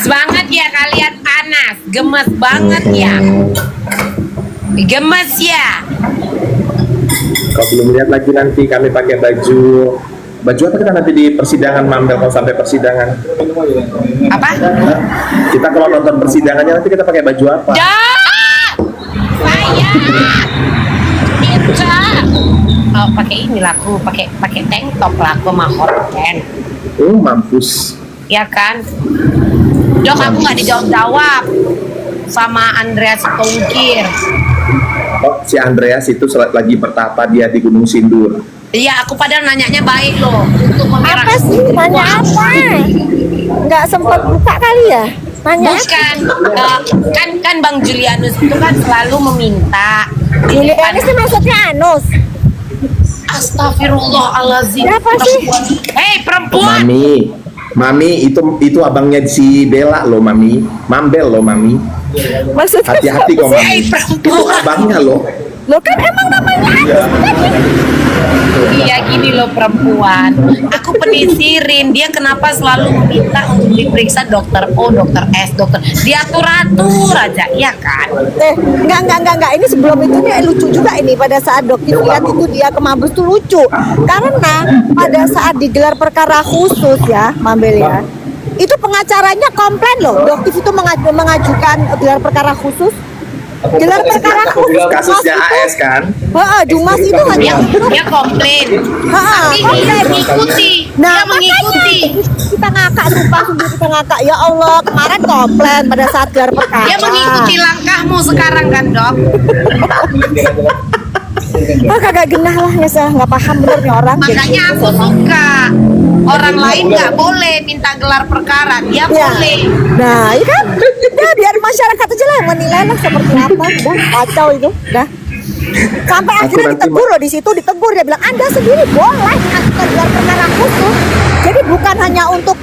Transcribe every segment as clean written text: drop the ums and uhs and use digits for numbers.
banget ya kalian, panas, gemes banget ya. Gemes ya. Kalau belum lihat lagi nanti kami pakai baju apa kita nanti di persidangan Mambel kalau sampai persidangan. Apa? Kita kalau nonton persidangannya nanti kita pakai baju apa? Saya bisa. Oh, pakai ini laku, pakai tank top laku sama horden. Mampus. Ya kan? Dok, aku nggak dijawab sama Andreas Tongkir. Oh, si Andreas itu lagi bertapa dia di Gunung Sindur. Iya, aku padahal nanyanya baik loh untuk memerah. Apa sih? Nanya apa? Nggak sempat buka kali ya? Nanya Bukan, kan Bang Julianus itu kan selalu meminta. Julianus itu maksudnya Anus. Astagfirullahaladzim. Siapa sih? Hei perempuan. Mami itu abangnya si Bella loh, Mami. Mambel loh, Mami. Maksudnya Hati-hati kok, Mami. Hei Itu perempuan. abangnya loh. lo kan emang namanya Iya gini loh perempuan. Aku penisirin dia kenapa selalu meminta untuk diperiksa dokter O, dokter S, dokter. Diatur-atur aja, iya kan? enggak. Ini sebelum itu nih lucu juga ini pada saat dokter lihat itu dia ke Mabes tuh lucu. Karena pada saat digelar perkara khusus ya, Mambel ya. Itu pengacaranya komplain loh. Dokter itu mengajukan gelar perkara khusus. Gelar perkara khusus Kasusnya AS kan? Jumas itu hanya Dia komplain. Tapi dia mengikuti. Dia mengikuti. Kita ngakak sumpah sungguh kita ngakak. Ya Allah, kemarin komplain pada saat gelar perkara. Dia mengikuti langkahmu sekarang kan dok? Kagak genah lah nggak paham bener nih orang. Makanya aku suka. Orang lain nggak boleh minta gelar perkara, dia boleh. Nah, iya kan? Ya biar masyarakat aja lah yang menilai lah seperti apa. Udah kacau itu, dah. Sampai akhirnya ditegur loh di situ, ditegur dia bilang Anda sendiri boleh mengajukan gelar perkara khusus. Jadi bukan hanya untuk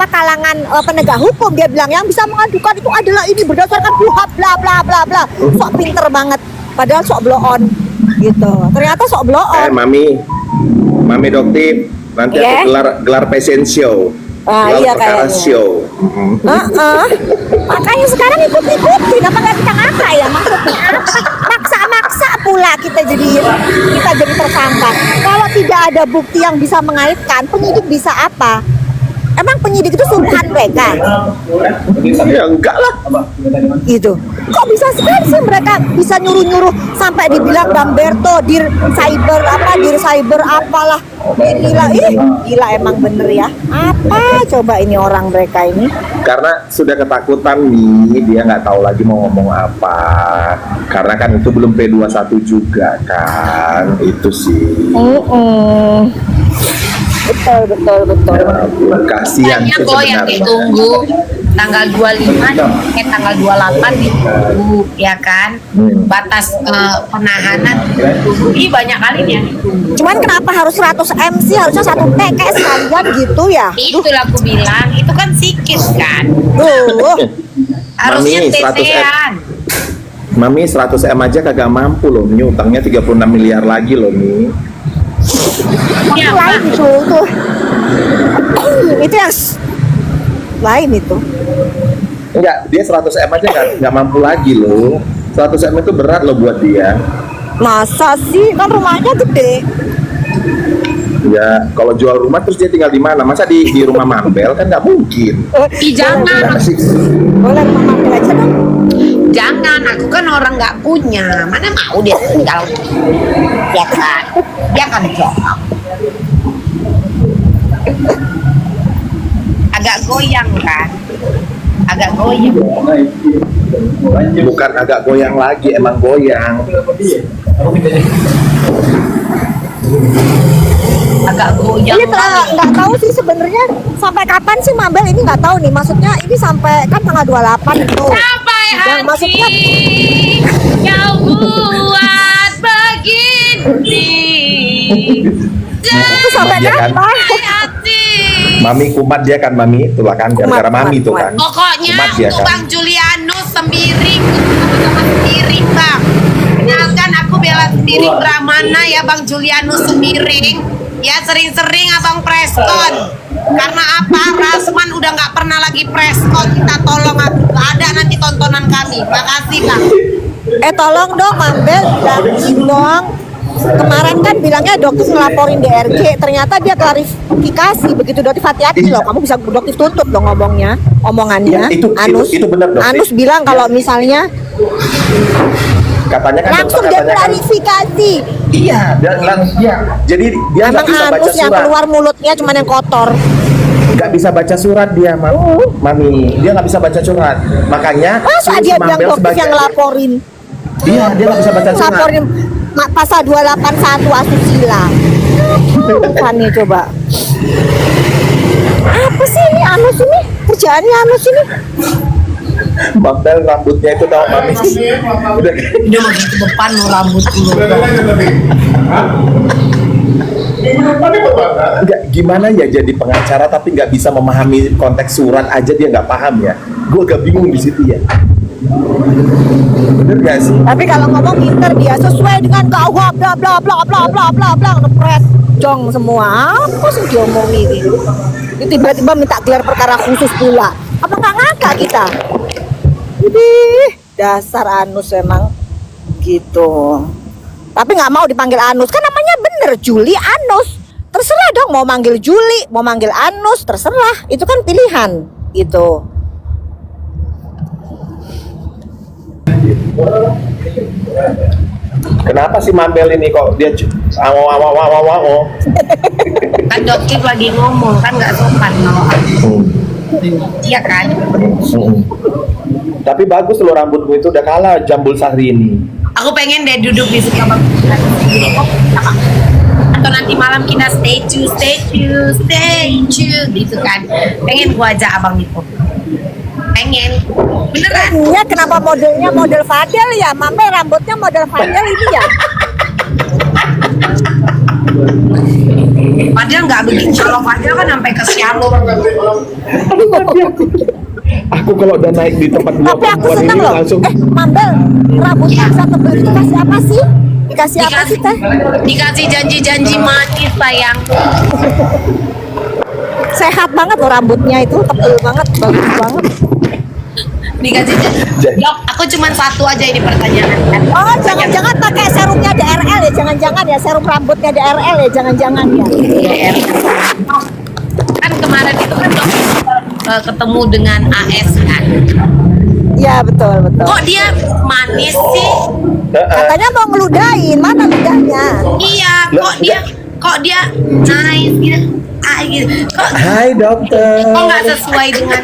kalangan penegak hukum, dia bilang yang bisa mengajukan itu adalah ini berdasarkan kuhab bla bla bla bla. Sok pinter banget, padahal sok blow on gitu. Ternyata sok blow on. Mami Doktif, nanti aku gelar fashion show. Iya perkara kayaknya. show. Makanya sekarang ikut-ikutin apa nggak kita ngakak ya maksudnya apa? Maksa-maksa pula kita jadi tersangka. Kalau tidak ada bukti yang bisa mengaitkan, penyidik bisa apa? Emang penyidik itu suruhan mereka? Ya enggak lah. Gitu. Kok bisa sekali sih mereka bisa nyuruh-nyuruh sampai dibilang Bamberto dir cyber apalah. Gila emang bener ya. Apa coba ini orang mereka ini? Karena sudah ketakutan nih, dia nggak tahu lagi mau ngomong apa. Karena kan itu belum P21 juga kan, itu sih. Betul. Kasihan Banyak kok yang ditunggu tanggal 25 tanggal 28 ditunggu ya kan, batas penahanan ditunggu. Banyak kali nih yang ditunggu. Cuman kenapa harus 100 M sih? Harusnya 1 T kayak sekalian gitu ya? Itulah aku bilang, itu kan sikit kan. Harusnya Mami, 100 M. tetean. Mami 100 M aja kagak mampu loh, ini utangnya 36 miliar lagi loh nih. Itu lain tuh. Itu yang lain itu. Enggak, dia 100 M aja nggak mampu lagi loh. 100 M itu berat loh buat dia. Masa sih? Kan rumahnya gede. Ya, kalau jual rumah terus dia tinggal di mana? Masa di rumah Mambel kan nggak mungkin. Jangan, Gimana sih? Boleh rumah mampir aja dong. jangan. Aku kan orang nggak punya. Mana mau dia tinggal? Ya kan, dia kan jorok. Agak goyang kan? Agak goyang. Bukan agak goyang lagi, emang goyang. Agak goyang. Ini nggak tahu sih sebenarnya sampai kapan sih Mabel ini nggak tahu nih. Maksudnya ini sampai kan tanggal 28 itu. Sampai Yang maksudnya kau buat begini. itu sampai Dia kan- kapan? Mami kumat dia kan, Mami itulah kan gara-gara Mami itu kan. Pokoknya Kumat dia untuk kan. Bang Julianus Sembiring, sama-sama Sembiring Bang. Kenalkan aku Bella Sembiring Brahmana ya Bang Julianus Sembiring. Ya sering-sering Abang Preston. Karena apa? Rasman udah nggak pernah lagi preskon, kita tolong ada nanti tontonan kami. Makasih Kang. Tolong dong Mambel bilangin dong. Kemarin kan bilangnya dokter ngelaporin DRG, ternyata dia klarifikasi. Begitu dokter hati-hati loh, kamu bisa dokter tuntut dong omongannya. Ya, itu benar, Dok. Anus bilang kalau misalnya katanya kan langsung dokter dia klarifikasi. Iya, dan langsung ya. Jadi dia nggak Emang bisa baca anus yang surat. keluar mulutnya cuma yang kotor. Nggak bisa baca surat dia, Mami. Dia nggak bisa baca surat. Makanya Masa suruh dia si bilang Mambel dokter yang ngelaporin? Iya, dia nggak bisa baca surat. Laporin pasal 281 asusila. Apa nih coba? Apa sih ini anus ini? Kerjaannya anus ini? Mambel rambutnya itu tahu Mami. Udah Dia makin ke depan lo rambut dulu. nggak gimana ya jadi pengacara tapi nggak bisa memahami konteks surat aja dia nggak paham ya. Gue agak bingung di situ ya. Bener gak sih? Tapi kalau ngomong pinter dia sesuai dengan KUH bla bla bla bla bla bla bla ngepres jong semua. Apa sih diomongin gitu? Ini tiba-tiba minta gelar perkara khusus pula. Apa nggak ngakak kita? Jadi dasar anus emang gitu. Tapi nggak mau dipanggil anus kan namanya bener Juli anus. Terserah dong mau manggil Juli, mau manggil anus terserah. Itu kan pilihan gitu. Kenapa sih Mambel ini kok dia Kan dokter lagi ngomong kan nggak sopan kalau aku. Iya kan? Tapi bagus lo rambutmu itu udah kalah Jambul Syahrini. Aku pengen deh duduk di situ abang. Atau nanti malam kita statue gitu kan. Pengen gua ajak abang itu. Pengen. Beneran. Iya kenapa modelnya model Fadel ya? Mambel rambutnya model Fadel ini ya? Padahal nggak begitu. Kalau Padahal kan sampai ke Siamo. Aku kalau udah naik di tempat dua Tapi aku perempuan seneng ini loh. langsung Mambel rambutnya bisa tebel itu kasih apa sih? Dikasih apa sih teh? Dikasih janji-janji manis sayang. Sehat banget loh rambutnya itu tebel banget, bagus banget. Dikasih janji. Dok, aku cuma satu aja ini pertanyaan kan. Oh jangan-jangan pakai serumnya DRL ya? Jangan-jangan ya serum rambutnya DRL ya? Jangan-jangan ya? DR. Kan kemarin itu kan dok, ketemu dengan AS kan. Iya betul betul. Kok dia manis sih? Katanya mau ngeludahin, mana ludahnya? Iya, Loh, kok dia nice gitu. Gitu. Hai dokter. Kok nggak sesuai dengan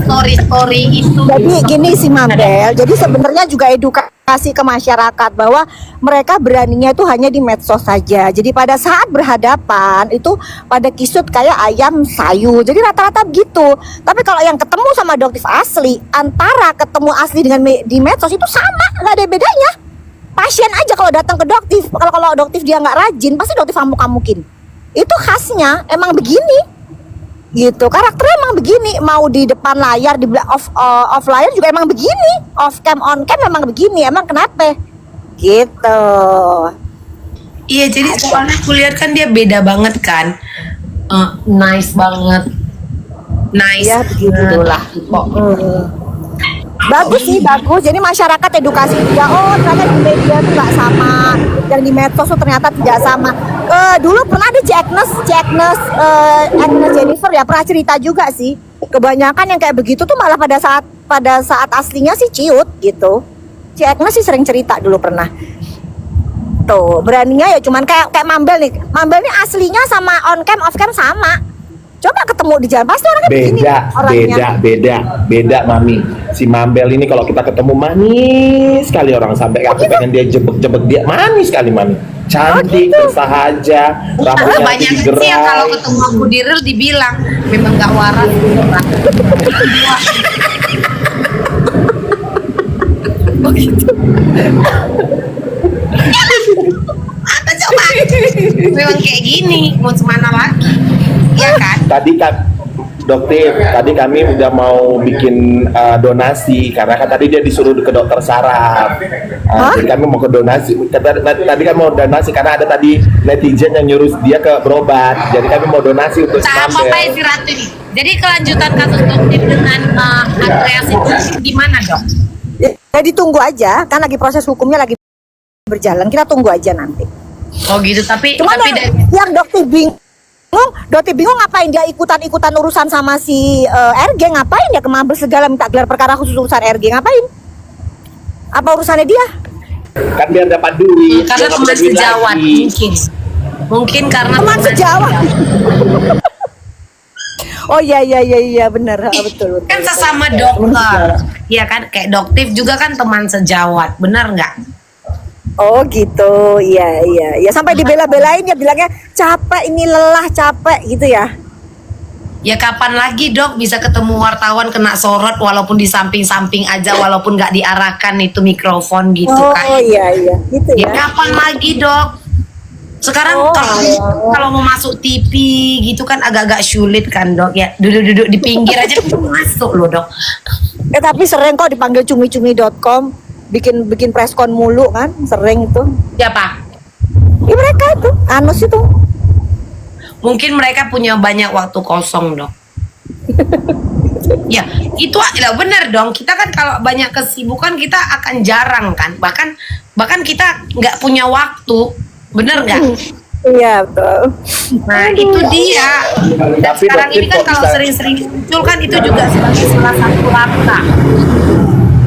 story itu? Jadi gini sih Mambel, jadi sebenarnya juga edukasi ke masyarakat bahwa mereka beraninya itu hanya di medsos saja. Jadi pada saat berhadapan itu pada kisut kayak ayam sayu. Jadi rata-rata gitu. Tapi kalau yang ketemu sama dokter asli, antara ketemu asli dengan di medsos itu sama, nggak ada bedanya. Pasien aja kalau datang ke dokter, kalau dokter dia nggak rajin, pasti dokter amuk-amukin. Itu khasnya emang begini. Gitu, karakternya emang begini. Mau di depan layar, di off layar juga emang begini. Off cam, on cam emang begini. Emang kenapa? Gitu. Iya, jadi soalnya aku lihat kan dia beda banget kan. Nice banget. Nice. Ya begitulah. Bagus sih, bagus. Jadi masyarakat edukasi juga. Oh, ternyata di media tuh nggak sama. Yang di medsos tuh ternyata tidak sama. Dulu pernah ada Agnes Jennifer ya pernah cerita juga sih. Kebanyakan yang kayak begitu tuh malah pada saat aslinya sih ciut gitu. Agnes sih sering cerita dulu pernah. Tuh, beraninya ya cuman kayak Mambel nih. Mambel nih aslinya sama on cam off cam sama. Coba ketemu di jalan pasti orangnya begini orangnya. beda Mami. Si Mambel ini kalau kita ketemu manis sekali orang sampai aku pengen dia jebek dia manis sekali Mami. Cantik, bersahaja, rambutnya Banyak sih yang kalau ketemu aku di real dibilang memang nggak waras. Apa coba? Memang kayak gini, mau semana lagi? Iya kan? Dokter, tadi kami udah mau bikin donasi karena kan tadi dia disuruh ke dokter saraf. Jadi kami mau ke donasi. Tadi kami mau donasi karena ada tadi netizen yang nyuruh dia ke berobat. Jadi kami mau donasi untuk Sama apa Mambel. si Ratu ini? Jadi kelanjutan kasus Dokter dengan Andreas itu gimana dok? Ya ditunggu aja, kan lagi proses hukumnya lagi berjalan. Kita tunggu aja nanti. Oh gitu, tapi Cuman yang Dokter bingung ngapain dia ikutan urusan sama si RG, ngapain dia ke Mabes segala minta gelar perkara khusus urusan RG, ngapain? Apa urusannya dia? Kan biar dapat duit. karena biar dapat teman duit sejawat lagi. mungkin karena Teman sejawat. Oh iya benar, betul. kan sesama dokter, ya kan kayak Doktif juga kan teman sejawat, benar nggak? Oh gitu, iya. Sampai dibela-belain ya bilangnya capek ini lelah capek gitu ya. Ya kapan lagi dok bisa ketemu wartawan kena sorot walaupun di samping-samping aja walaupun nggak diarahkan itu mikrofon gitu kan? Oh iya gitu Ya ya. kapan lagi dok? Sekarang Oh, kalau mau masuk TV gitu kan agak-agak sulit kan dok ya, duduk-duduk di pinggir aja masuk loh dok. Tapi sering kok dipanggil cumi-cumi.com bikin preskon mulu kan, sering itu. Siapa? Ya mereka itu, Anus itu. Mungkin mereka punya banyak waktu kosong dok. Ya itu lah benar dong. Kita kan kalau banyak kesibukan kita akan jarang kan. Bahkan kita nggak punya waktu, bener nggak? Iya betul. Nah itu dia. Dan Tapi sekarang Dokter ini kan kok kalau bisa- sering-sering muncul kan itu juga sebagai salah satu langkah.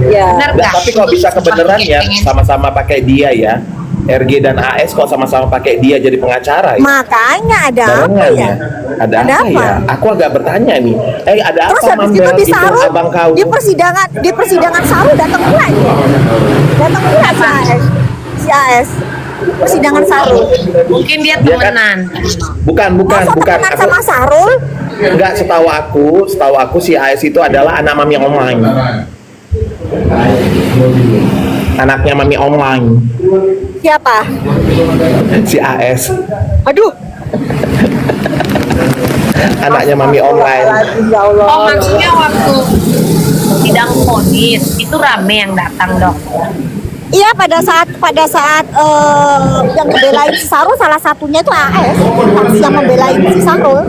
Iya. Bener Nah, nggak? tapi kok bisa kebenaran ya Pengen- sama-sama pakai dia ya. RG dan AS kok sama-sama pakai dia jadi pengacara ya? Makanya ada apa Barengan ya? ya? Ada apa ya? Aku agak bertanya nih. Ada Terus apa habis itu Mambel di itu Sarul, abang kau? di persidangan Sarul datang pula ya. Datang pula si AS. Persidangan Sarul. Mungkin dia Dia kan- temenan. Bukan. Masa temenan Aku, sama Sarul? enggak, setahu aku si AS itu adalah anak mami online. Anaknya mami online. Siapa? Si AS. Aduh. Anaknya mami online. Ya Allah. Oh maksudnya waktu sidang vonis itu rame yang datang dok. Iya pada saat yang membelain si Sarul salah satunya itu AS yang membelain si Sarul.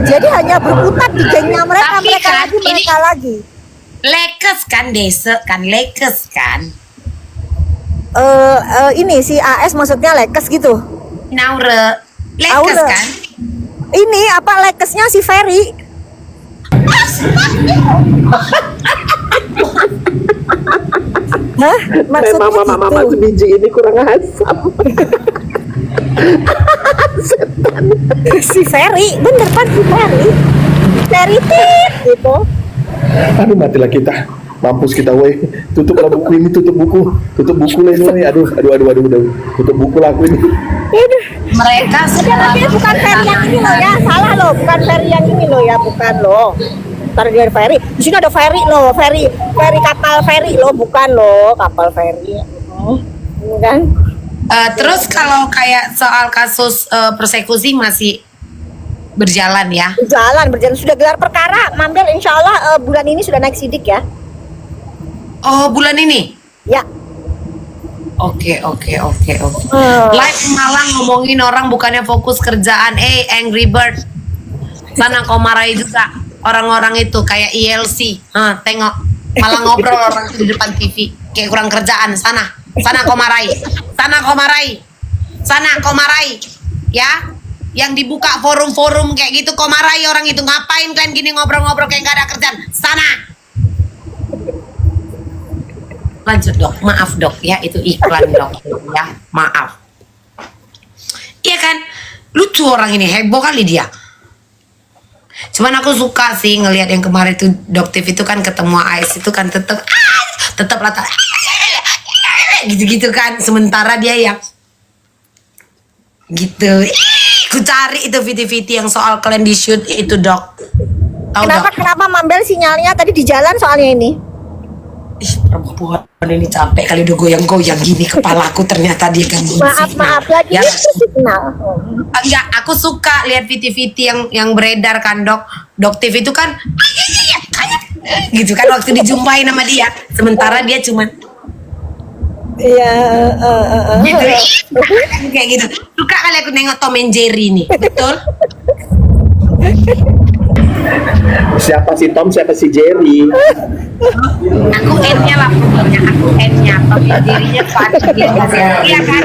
Jadi hanya berputar di gengnya mereka, Tapi kan ini- mereka lagi. Lekes kan desa kan lekes kan. Ini si AS maksudnya lekes gitu. Naure lekes Aure. kan. Ini apa lekesnya si Ferry? Hah? Maksudnya Mama gitu. biji ini kurang asam. Si Ferry, bener kan si Ferry? Ferry tit gitu. Aduh, matilah kita. Mampus kita, woi. Tutuplah buku ini, tutup buku lah ini, woi. Aduh. Tutup buku lah aku ini. Aduh. Mereka Tapi bukan Ferry yang ini loh ya, salah loh, bukan Ferry yang ini loh ya, bukan loh. Ntar dia Ferry, di sini ada Ferry loh, Ferry kapal Ferry loh, bukan loh, kapal Ferry. Kan? terus kalau kayak soal kasus persekusi masih berjalan ya. Berjalan, sudah gelar perkara, Mambel insya Allah bulan ini sudah naik sidik ya. Oh bulan ini. Ya. Oke. Live Malang ngomongin orang bukannya fokus kerjaan. Angry Bird. Sana kau marahi juga orang-orang itu kayak ILC. Tengok malah ngobrol orang itu di depan TV kayak kurang kerjaan. Sana kau marahi. Sana kau marahi. Ya. Yang dibuka forum-forum kayak gitu kau marahi orang itu. Ngapain kalian gini ngobrol-ngobrol kayak gak ada kerjaan? Sana. Lanjut dok, maaf dok ya itu iklan dok ya, maaf. Iya kan, lucu orang ini, heboh kali dia. Cuman aku suka sih ngelihat yang kemarin tuh Doktif itu kan ketemu AS itu kan tetap rata gitu-gitu kan, sementara dia yang gitu. Ku cari itu VT yang soal kalian di shoot itu dok. Tahu dok? Kenapa Mambel sinyalnya tadi di jalan soalnya ini? Ih, perempuan ini capek kali udah goyang-goyang gini kepalaku ternyata dia gangguin Maaf signal. lagi Ya, itu kenal. Enggak, aku suka lihat VT-VT yang beredar kan Dok Tif itu kan gitu kan waktu dijumpai sama dia. Sementara dia cuman Iya, gitu kayak gitu. Suka kali aku nengok Tom and Jerry nih, betul? Siapa si Tom, siapa si Jerry? Aku N-nya lah pokoknya, aku N-nya. Tom and Jerry-nya pasti dia iya kan?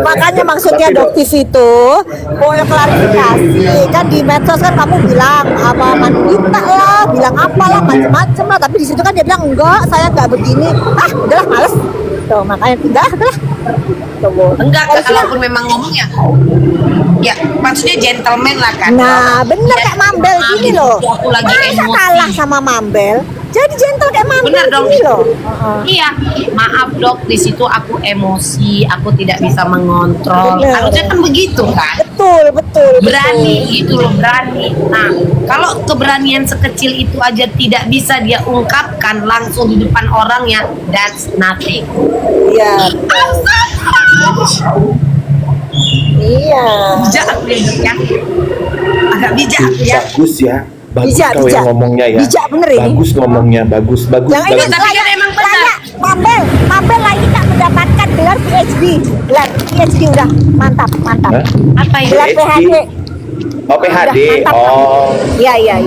makanya maksudnya doktif itu mau klarifikasi kan di medsos kan kamu bilang apa wanita lah, bilang apalah macam-macam lah, tapi di situ kan dia bilang enggak, saya enggak begini. Udahlah males. Tuh makanya udahlah. Enggak, kalaupun memang ngomong ya maksudnya gentleman lah kan. Nah, bener kayak Mambel gini loh. Aku lagi Masa emosi. kalah sama Mambel? Jadi gentle kayak Mambel Bener dong. gini loh. Iya, maaf Dok, di situ aku emosi, aku tidak bisa mengontrol. Bener. Harusnya kan begitu kan? Betul. Berani gitu loh, berani. Nah, kalau keberanian sekecil itu aja tidak bisa dia ungkapkan langsung di depan orangnya, that's nothing. Iya. Iya. Bijak aku ya, Dok, ya. Agak bijak aku ya. Bagus ya. Bagus Bijak, kau bijak. yang ngomongnya ya. Bijak bener ini. Bagus ngomongnya, bagus. Yang ini Tapi kan emang benar. Mambel lagi tak mendapatkan gelar PhD. Gelar PhD udah mantap. Hah? Apa ya? Gelar PhD. Oh, PhD. Udah, mantap. Oh. Iya.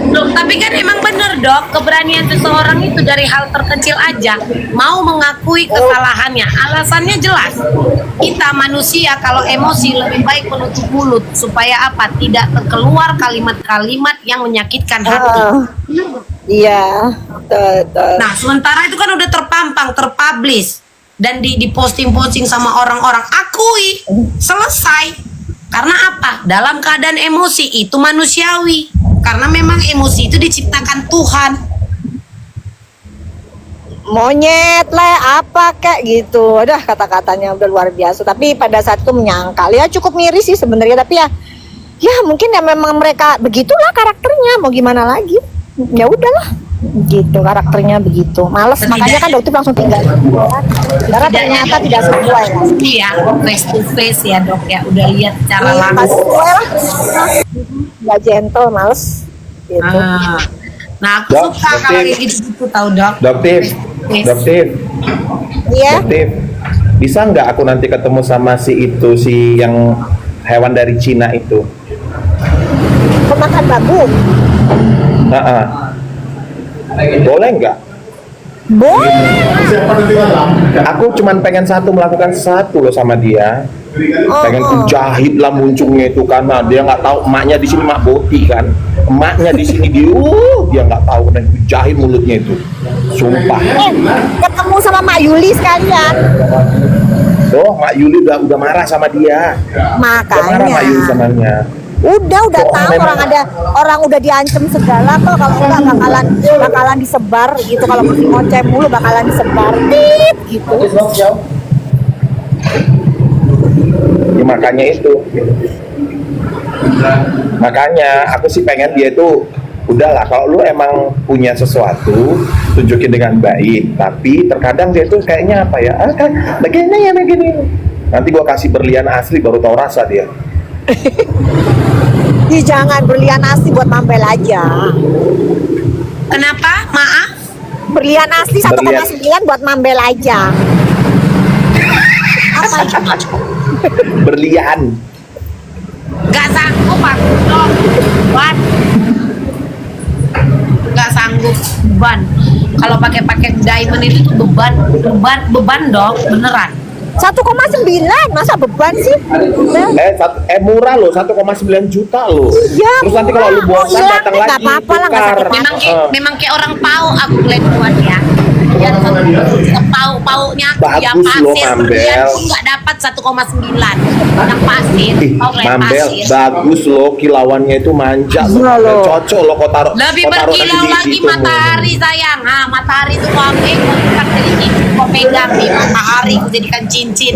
Loh, tapi kan emang bener Dok, keberanian seseorang itu dari hal terkecil aja mau mengakui kesalahannya. Alasannya jelas. Kita manusia kalau emosi lebih baik menutup mulut supaya apa? Tidak keluar kalimat-kalimat yang menyakitkan hati. Iya. Betul. Nah, sementara itu kan udah terpampang, terpublish dan diposting-posting sama orang-orang. Akui, selesai. Karena apa? Dalam keadaan emosi itu manusiawi. Karena memang emosi itu diciptakan Tuhan. Monyet lah apa kayak gitu, udah kata-katanya udah luar biasa. Tapi pada saat itu menyangkal ya, cukup miris sih sebenarnya, tapi ya mungkin ya memang mereka begitulah karakternya, mau gimana lagi, ya udahlah gitu karakternya begitu. Males, makanya kan dokter langsung tinggal karena ternyata tidak sesuai lah. Iya, face to face ya Dok ya, udah lihat secara Pas langsung. sesuai lah, nggak gentle, males gitu. Nah, aku Dok, suka kalau Dok, kayak gitu tahu Dok. Doktif, Face. Doktif, Iya, Doktif. Bisa nggak aku nanti ketemu sama si yang hewan dari Cina itu? pemakan babu, Boleh nggak? boleh. Aku cuman pengen melakukan sesuatu loh sama dia. Pengen ku jahit lah muncungnya itu karena dia nggak tahu emaknya di sini mak Boti kan. Emaknya di sini dia nggak tahu dan ku jahit mulutnya itu. Sumpah. Ketemu sama Mak Yuli sekalian, Tuh, Mak Yuli udah marah sama dia. Udah marah Mak Yuli makanya. samanya. Udah Oh, tahu memang. orang udah diancam segala kok, kalau enggak bakalan disebar gitu, kalau masih ngoceh mulu bakalan disebar gitu. Ya, makanya itu. Makanya aku sih pengen dia itu udahlah, kalau lu emang punya sesuatu tunjukin dengan baik, tapi terkadang dia tuh kayaknya apa ya, kan begini. Nanti gua kasih berlian asli baru tahu rasa dia. Ih, jangan berlian asli buat Mambel aja. Kenapa? Maaf. Berlian asli 1,9 buat Mambel aja. Apa itu? Berlian. Gak sanggup aku Dok. Ban. Gak sanggup beban. Kalau pakai diamond itu tuh beban Dok, beneran. 1,9 masa beban sih? Murah loh, 1,9 juta loh. Iya, Terus nanti kalau lu murah. bosan Mau datang hilang, lagi nggak apa-apa lah, nggak tukar. sakit hati. Memang kayak orang pau aku lihat buat ya. Dan pau-paunya ya Bagus loh, pasir Mambel. berlian pun nggak dapat 1,9. Yang pasir, Ih, pau kayak Mambel, pasir. bagus loh, kilauannya itu manja loh. Iya loh. Cocok loh kau taruh. Lebih kau taruh nanti berkilau di lagi itu. matahari sayang. Matahari itu kau ambil, kau ikat dari cincin, kau pegang di matahari, kau jadikan cincin.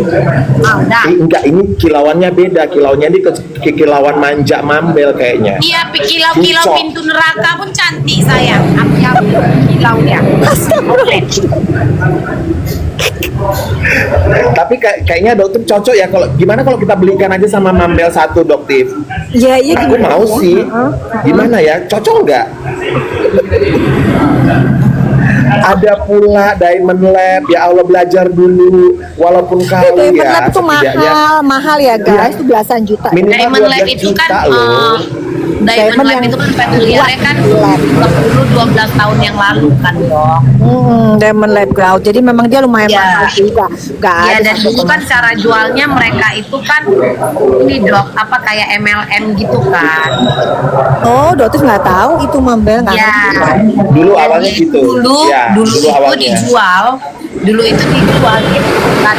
Udah. Enggak, ini kilauannya beda. Kilauannya ini ke kilauan manja Mambel kayaknya. Iya, kilau-kilau Cocok. pintu neraka pun cantik sayang. Aku yang kilaunya. Tapi kayaknya dokter cocok ya, kalau gimana kalau kita belikan aja sama Mambel satu, Doktif? Iya, iya. Aku gimana mau ya? sih. Gimana ya? Cocok nggak? Ada pula Diamond Lab, ya Allah, belajar dulu walaupun kali Diamond ya Lab itu setidaknya mahal ya guys, itu belasan juta. minimal Diamond Lab 12 itu kan juta loh. Diamond Lab yang itu kan penuliarnya kan dulu 12 tahun yang lalu kan dong. Diamond Lab Ground. Jadi memang dia lumayan Iya. mahal juga. Gak Iya, ada dan dulu kan cara jualnya mereka itu kan ini dok, apa kayak MLM gitu kan. Oh, Dotis nggak tahu itu Mambel nggak Ya, ngerti. Dulu awalnya gitu. dulu Ya, dulu itu awalnya. dijual gitu kan.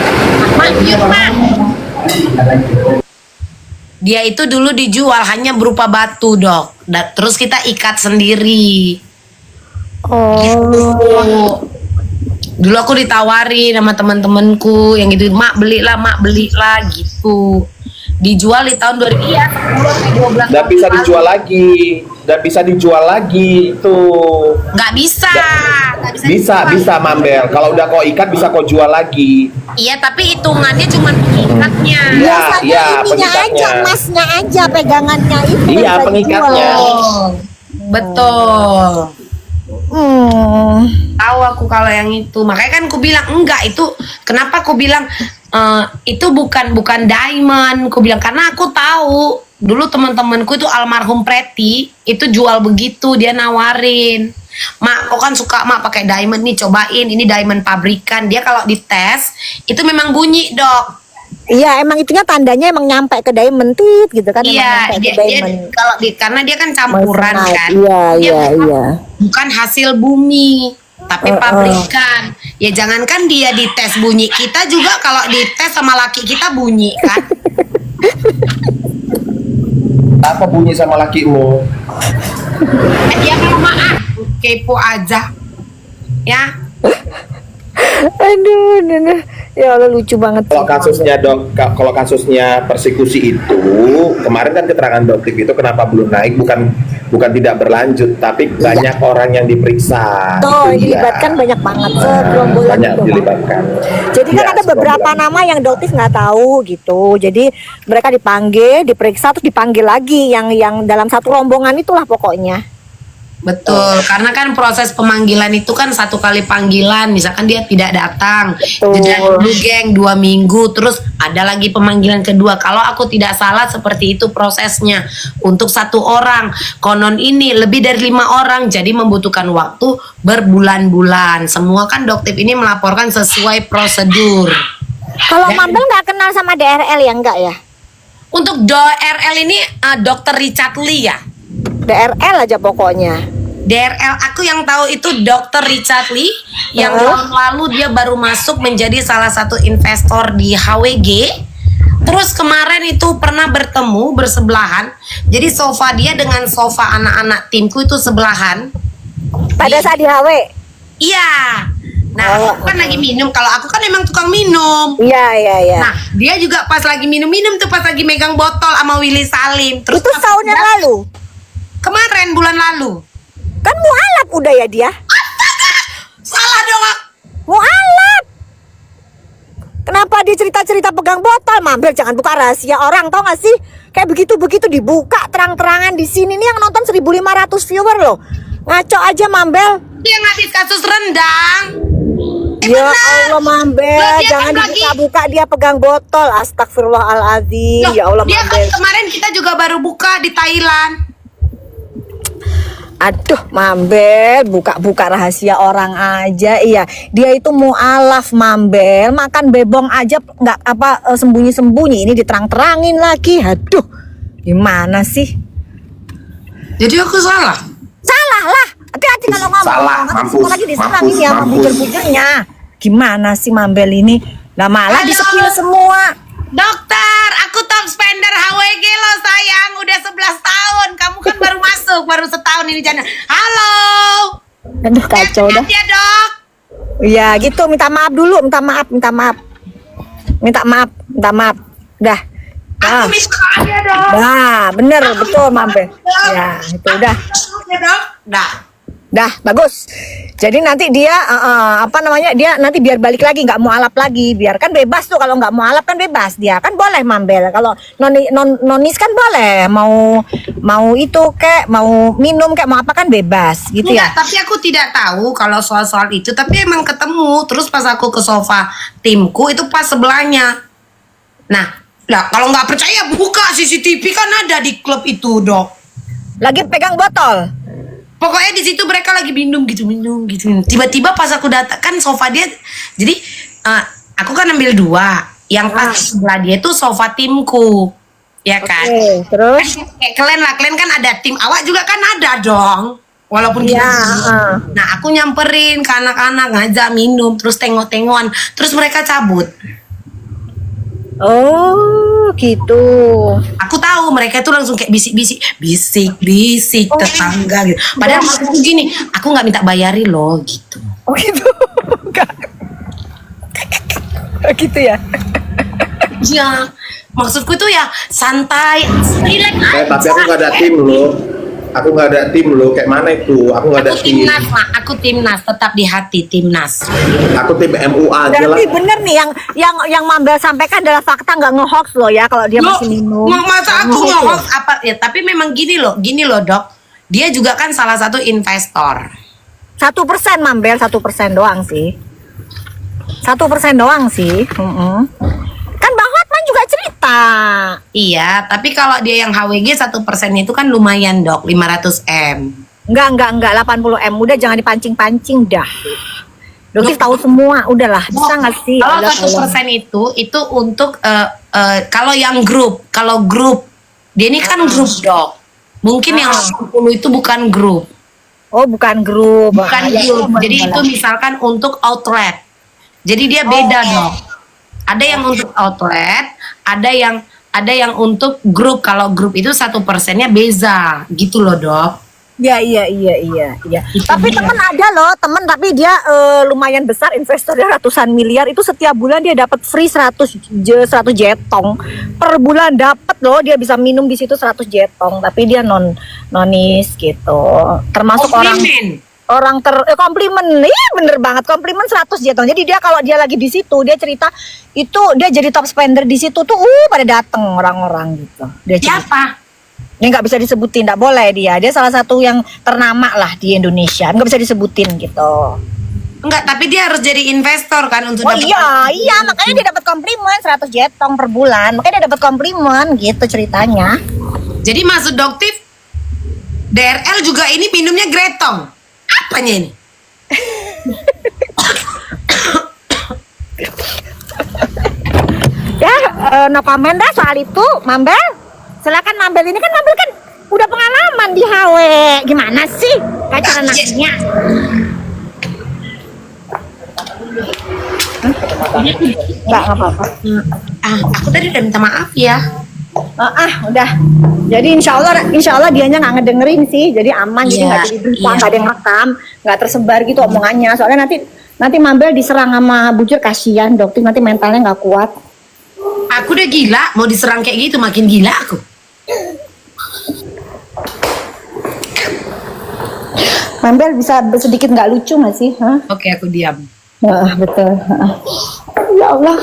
Maju, Mak. Dia itu dulu dijual hanya berupa batu dok. Terus kita ikat sendiri. Oh, Dulu aku ditawari sama teman-temanku yang gitu, mak belilah gitu. Dijual di tahun 2000 ya, 12 Dan bisa dijual lagi, itu Nggak bisa. bisa Mambel. Kalau udah kau ikat bisa kau jual lagi. Iya, tapi hitungannya cuma pengikatnya. Iya, biasanya iya, ininya pengikatnya. aja, emasnya aja, pegangannya itu. Iya, yang bisa pengikatnya. dijual. Betul. Hmm. Tahu aku kalau yang itu. Makanya kan aku bilang enggak itu. Kenapa aku bilang itu bukan diamond? Aku bilang karena aku tahu dulu teman-temanku itu almarhum Preti itu jual begitu, dia nawarin. Mak, kok kan suka mak pakai diamond nih, cobain ini diamond pabrikan. Dia kalau dites itu memang bunyi, Dok. Iya, emang itunya tandanya emang nyampe ke diamond tit gitu kan, emang Iya, nyampe ke dia diamond. kalau karena dia kan campuran Moissanite. kan. Iya, Dia iya, bukan- iya. Bukan hasil bumi, tapi pabrikan. Ya jangankan dia dites bunyi, kita juga kalau dites sama laki kita bunyi kan. Apa bunyi sama lakimu? Ya kalau maaf, kepo aja. Ya. Aduh, ya Allah lucu banget. Kalau kasusnya kalau kasusnya persekusi itu kemarin kan keterangan Doktif itu kenapa belum naik, bukan tidak berlanjut, tapi banyak orang yang diperiksa. Tuh, Itu dia. dilibatkan banyak banget segerombolan Banyak itu, Bang. dilibatkan. Jadi kan Ya, ada beberapa segerombolan. nama yang Doktif nggak tahu gitu. Jadi mereka dipanggil, diperiksa, terus dipanggil lagi yang dalam satu rombongan itulah pokoknya. Betul, karena kan proses pemanggilan itu kan 1 kali panggilan, misalkan dia tidak datang, Betul. jeda dulu geng 2 minggu, terus ada lagi pemanggilan kedua. Kalau aku tidak salah seperti itu prosesnya untuk 1 orang. Konon ini lebih dari 5 orang, jadi membutuhkan waktu berbulan-bulan. Semua kan Doktif ini melaporkan sesuai prosedur. Kalau Mambel nggak kenal sama DRL ya enggak ya? Untuk DRL ini Dr. Richard Lee ya. DRL aja pokoknya. DRL aku yang tahu itu Dr. Richard Lee yang tahun lalu dia baru masuk menjadi salah satu investor di HWG. Terus kemarin itu pernah bertemu bersebelahan. Jadi sofa dia dengan sofa anak-anak timku itu sebelahan. Pada saat di HW. Iya. Nah, aku kan lagi minum. Kalau aku kan emang tukang minum. Iya, iya, iya. Nah, dia juga pas lagi minum-minum tuh pas lagi megang botol sama Willy Salim. Terus Itu tahun yang lalu. kemarin bulan lalu. Kan mualaf udah ya dia. Salah dong. Mualaf. Kenapa dia cerita-cerita pegang botol? Mambel jangan buka rahasia orang, tau gak sih? Kayak begitu-begitu dibuka terang-terangan di sini nih yang nonton 1.500 viewer loh. Ngaco aja Mambel. Dia ngabis kasus rendang. Ya benar. Allah Mambel, Loh, dia jangan kan lagi- dibuka-buka dia pegang botol. Astagfirullahaladzim. Loh, Ya Allah dia kan Mambel. kemarin kita juga baru buka di Thailand. Aduh Mambel, buka-buka rahasia orang aja. Iya, dia itu mualaf Mambel, makan bebong aja nggak sembunyi-sembunyi. Ini diterang-terangin lagi. Aduh, gimana sih? Jadi aku salah. Salah lah. Hati-hati kalau ngomong. Salah, Nanti mampus, semua lagi diserang mampus, ini sama mampus. bujur-bujurnya. Gimana sih Mambel ini? Lah malah Halo. di-spill semua. Dokter, aku top spender HWG loh sayang. Udah 11 tahun. Kamu kan baru masuk, baru setahun ini Jana. Halo. Aduh kacau dah. Sehat ya dok. Iya gitu, minta maaf dulu, minta maaf. Dah. Aku minta maaf ya dok. Dah, bener betul Mambel. Ya, itu udah. Ya dok. Dah. Dah, bagus. Jadi nanti dia apa namanya, dia nanti biar balik lagi, nggak mau alap lagi, biar kan bebas tuh. Kalau nggak mau alap kan bebas, dia kan boleh Mambel. Kalau nonis kan boleh, mau itu kayak mau minum kayak mau apa kan bebas gitu ya. Enggak, tapi aku tidak tahu kalau soal-soal itu. Tapi emang ketemu. Terus pas aku ke sofa timku itu pas sebelahnya. Nah, kalau nggak percaya buka CCTV kan ada di klub itu, Dok. Lagi pegang botol. Pokoknya di situ mereka lagi minum gitu. Tiba-tiba pas aku datang kan sofa dia, jadi aku kan ambil 2. Yang pas sebelah dia itu sofa timku, ya kan? Oke, terus? Kayak kalian kan ada tim, awak juga kan ada dong. Walaupun Iya. Nah aku nyamperin ke anak-anak ngajak minum, terus tengok-tengokan, terus mereka cabut. Oh, gitu. Aku tahu mereka tuh langsung kayak bisik tetangga gitu. Padahal maksudku gini, aku nggak minta bayari loh gitu. Oh gitu. Enggak. Gitu ya. Ya, maksudku itu ya santai, relax aja. Tapi aku nggak ada tim loh. Aku nggak ada tim loh. Kayak mana itu? Aku nggak ada Aku tim. timnas, Mak. Aku timnas, tetap di hati timnas. Aku tim MUA aja lah. Berarti bener nih yang Mambel sampaikan adalah fakta, nggak nge-hoax loh ya kalau dia masih minum. Masa aku nge-hoax apa ya? Tapi memang gini loh, Dok. Dia juga kan salah satu investor. 1% Mambel, 1% doang sih. 1% doang sih. Kan Bang Hotman juga cerita. Iya, tapi kalau dia yang HWG 1% itu kan lumayan, Dok, 500M. Enggak 80M. Udah jangan dipancing-pancing dah. Dokter tahu semua, udahlah. Bisa nggak sih? Kalau Udah, 1% itu untuk kalau yang kalau grup dia ini kan grup, Dok. Mungkin yang 80 itu bukan grup. Oh, bukan grup. Bukan grup. Jadi itu misalkan untuk outlet. Jadi dia beda, Dok. Ada yang untuk outlet, ada yang untuk grup. Kalau grup itu 1%-nya beza, gitu loh, Dok. Iya. Tapi temen ada loh, tapi dia lumayan besar, investornya ratusan miliar. Itu setiap bulan dia dapat free 100 jetong per bulan, dapat loh. Dia bisa minum di situ 100 jetong, tapi dia nonis gitu. Termasuk komplimen. Iya bener banget, komplimen 100 jetong. Jadi dia kalau dia lagi di situ, dia cerita itu dia jadi top spender di situ tuh pada dateng orang-orang gitu. Dia cerita. Siapa? Ini nggak bisa disebutin, nggak boleh dia. Dia salah satu yang ternama lah di Indonesia. Nggak bisa disebutin gitu. Enggak, tapi dia harus jadi investor kan untuk Oh dapat. iya, makanya dia dapat komplimen 100 jetong per bulan. Makanya dia dapat komplimen gitu ceritanya. Jadi maksud Doktif DRL juga ini minumnya gretong. Apanya ini? Ya, no comment dah soal itu, Mambel. Silakan Mambel ini kan udah pengalaman di HW. Gimana sih cara nasinya? Enggak apa-apa. Aku tadi udah minta maaf ya. Udah. Jadi insya Allah dianya nggak ngedengerin sih, jadi aman, jadi nggak jadi berita, nggak ada yang rekam, nggak tersebar gitu omongannya. Soalnya nanti Mambel diserang sama bujur, kasihan Dokter, nanti mentalnya nggak kuat. Aku udah gila, mau diserang kayak gitu makin gila aku. Mambel bisa sedikit nggak lucu nggak sih? Oke, aku diam. Betul. Ya Allah.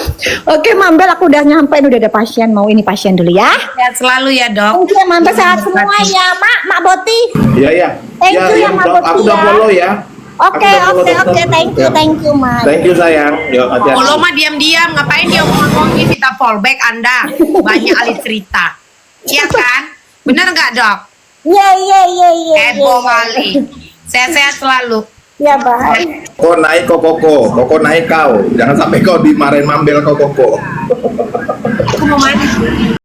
Oke Mambel, aku udah nyampe, udah ada pasien. Mau ini pasien dulu ya. Sehat selalu ya, Dok. Oke Mambel, sehat semua ya Mak Boti. Iya. Thank you ya, Mak Boti Aku udah ya. follow ya. Oke, thank you Mak. Thank you sayang. Yuk, hati-hati. Kalau mah diam-diam, ngapain dia ngomong kita fallback Anda? Banyak ahli cerita. Iya kan? Bener nggak, Dok? Iya. Heboh kali. Sehat-sehat selalu. Ya, bye. Kok naik koko naik kau. Jangan sampai kau dimarahin Mambel koko. Aku mau mandi.